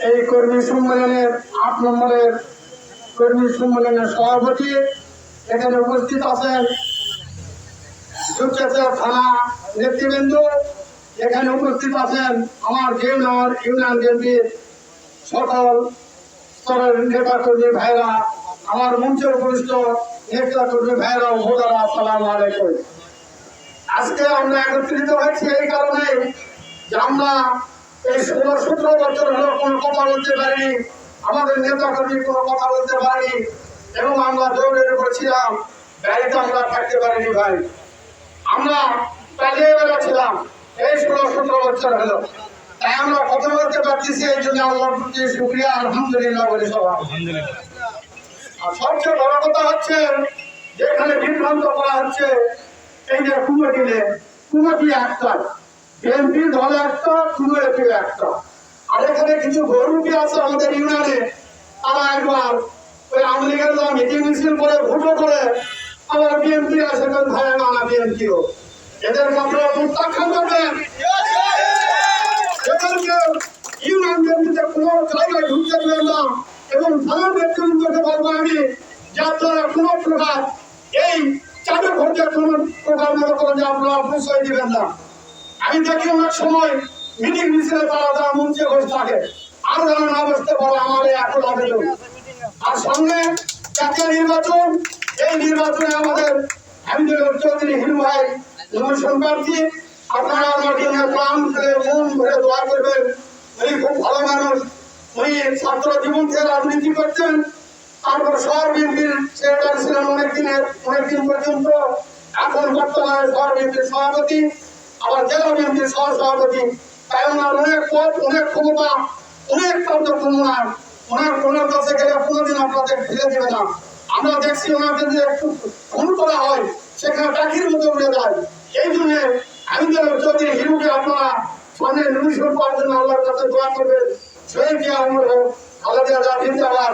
এই কর্মী সম্মেলনের ৮ নম্বরের কর্মী সম্মেলনের সভাপতি এখানে উপস্থিত আছেন। সুচেতর থানা নেতৃবৃন্দ এখানে উপস্থিত আছেন। আমার ইউনিয়ন বিএনপির সকল স্তরের নেতা কর্মী ভাইরা, আমার মঞ্চে উপস্থিত নেতা কর্মী ভাইরা ও ভোটাররা, আসসালামু আলাইকুম। আজকে আমরা একত্রিত হয়েছি এই কারণে যে আমরা এই 16-17 বছর হলো কোনো কথা বলতে পারিনি, আমাদের নেতা কর্মী কোনো কথা বলতে পারিনি এবং আমরা দৌড়ে পড়ছিলাম, বাড়িতে আমরা থাকতে পারিনি ভাই। আমরা পালিয়ে বেড়াচ্ছিলাম এই 16-17 বছর হলো, তাই আমরা কথা বলতে পারতেছি। এই জন্য আল্লাহর প্রতি শুকরিয়া, আলহামদুলিল্লাহ বলি সবাই। আর সবচেয়ে বড় কথা হচ্ছে যেখানে বিভ্রান্ত করা হচ্ছে, এই যে কুমতি একটা, বিএনপি দল একটা, কুমতি একটা, আর এখানে কিছু গরুপি আছে আমাদের ইউনিয়নে, তারা একবার ওই আওয়ামী লীগের মিটিং মিছিল করে ভোটো করে আবার বিএনপি আছে, ভাই না বিএনপিও, এদেরকে আপনারা প্রত্যাখ্যান করবেন। এদেরকে ইউনিয়ন বিএনপিতে কোনো জায়গায় ঢুকতে দেবেন না এবং থানার নেতৃবৃন্দকে বলবো আমি যে আপনারা কোনো প্রকার এই চাঁদে ভোটের কোন প্রকার মনে করেন যে আপনারা প্রশ্রয় দিবেন না। আমি দেখি অনেক সময় মিটিং মিছিলে তারা মঞ্চে বসে থাকে, আর যেন না বসতে পারে আমার এখন আবেদন। আর সামনে জাতীয় নির্বাচন, এই নির্বাচনে আমাদের হামিদুল চৌধুরী হিরু ভাই নির্বাচন প্রার্থী, আপনারা আমার জন্য প্রাণ ফেলে মন ভরে দোয়া করবেন। উনি খুব ভালো মানুষ, উনি ছাত্র জীবন থেকে রাজনীতি করতেন, তারপর শহর বিএনপির সেক্রেটারি ছিলেন অনেকদিন পর্যন্ত, এখন বর্তমানে শহর বিএনপির সভাপতি, আবার জেলা বিএনপির সহসভাপতি। তাই ওনার অনেক পদ, অনেক ক্ষমতা, অনেক কার্যক্রমনা, ওনার কাছে গেলে কোনোদিন আপনাদের ফেলে দেবে না। আমরা দেখছি ওনাকে যে একটু ফোন করা হয় সেখানে টাকির মতো উঠে যায়। এই জন্য আমি যদি হিরুকে আপনারা সামনে নির্বাচন করার জন্য আল্লাহর কাছে দোয়া করবেন। সেই কি আমরা খালেদা জিন্দাবাদ।